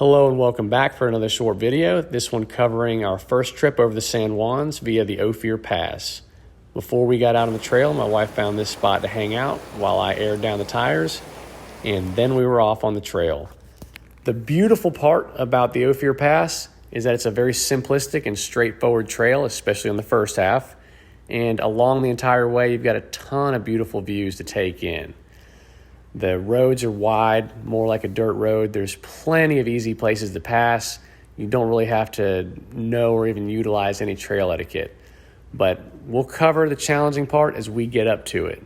Hello and welcome back for another short video, this one covering our first trip over the San Juans via the Ophir Pass. Before we got out on the trail, my wife found this spot to hang out while I aired down the tires, and then we were off on the trail. The beautiful part about the Ophir Pass is that it's a very simplistic and straightforward trail, especially on the first half, and along the entire way you've got a ton of beautiful views to take in. The roads are wide, more like a dirt road. There's plenty of easy places to pass. You don't really have to know or even utilize any trail etiquette. But we'll cover the challenging part as we get up to it.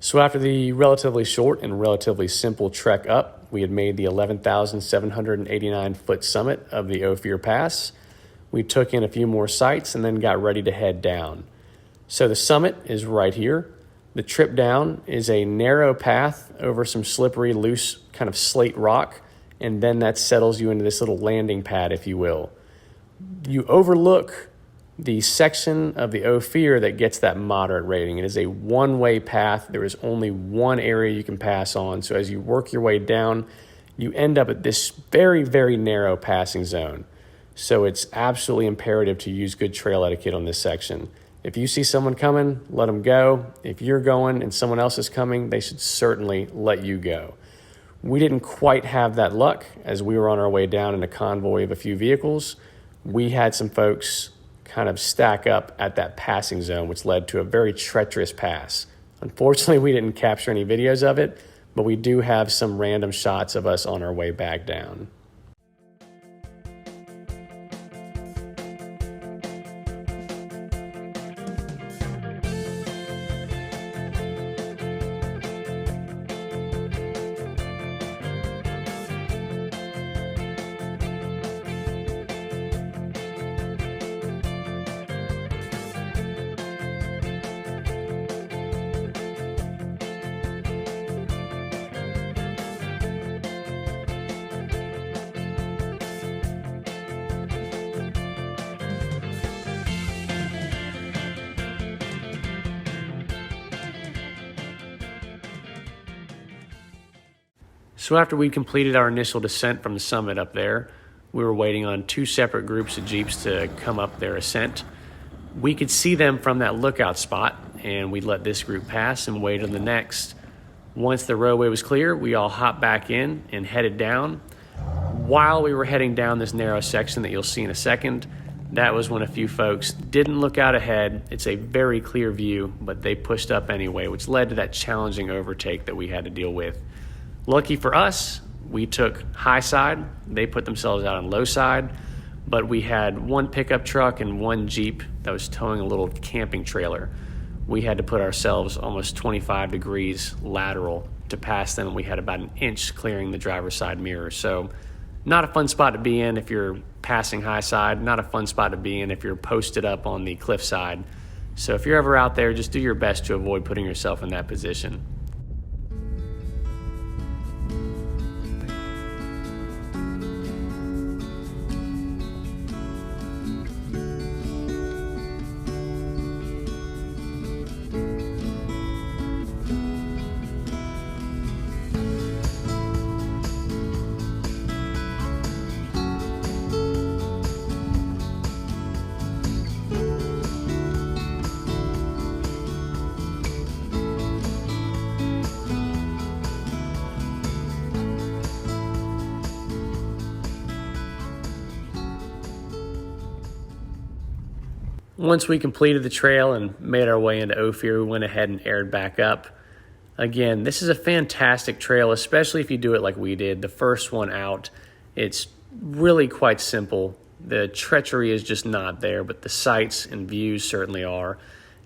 So after the relatively short and relatively simple trek up, we had made the 11,789-foot summit of the Ophir Pass. We took in a few more sights and then got ready to head down. So the summit is right here. The trip down is a narrow path over some slippery, loose kind of slate rock, and then that settles you into this little landing pad, if you will. You overlook the section of the Ophir that gets that moderate rating. It is a one-way path. There is only one area you can pass on. So as you work your way down, you end up at this very, very narrow passing zone. So it's absolutely imperative to use good trail etiquette on this section. If you see someone coming, let them go. If you're going and someone else is coming, they should certainly let you go. We didn't quite have that luck as we were on our way down in a convoy of a few vehicles. We had some folks kind of stack up at that passing zone, which led to a very treacherous pass. Unfortunately, we didn't capture any videos of it, but we do have some random shots of us on our way back down. So after we completed our initial descent from the summit up there, we were waiting on two separate groups of Jeeps to come up their ascent. We could see them from that lookout spot, and we let this group pass and wait on the next. Once the roadway was clear, we all hopped back in and headed down. While we were heading down this narrow section that you'll see in a second, that was when a few folks didn't look out ahead. It's a very clear view, but they pushed up anyway, which led to that challenging overtake that we had to deal with. Lucky for us, we took high side. They put themselves out on low side, but we had one pickup truck and one Jeep that was towing a little camping trailer. We had to put ourselves almost 25 degrees lateral to pass them. We had about an inch clearing the driver's side mirror. So not a fun spot to be in if you're passing high side, not a fun spot to be in if you're posted up on the cliff side. So if you're ever out there, just do your best to avoid putting yourself in that position. Once we completed the trail and made our way into Ophir, we went ahead and aired back up. Again, this is a fantastic trail, especially if you do it like we did. The first one out, it's really quite simple. The treachery is just not there, but the sights and views certainly are.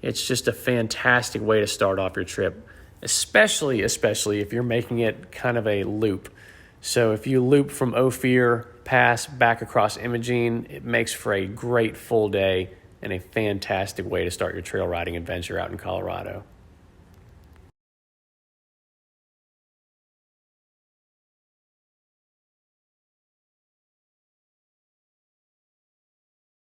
It's just a fantastic way to start off your trip, especially if you're making it kind of a loop. So if you loop from Ophir Pass back across Imogene, it makes for a great full day and a fantastic way to start your trail riding adventure out in Colorado.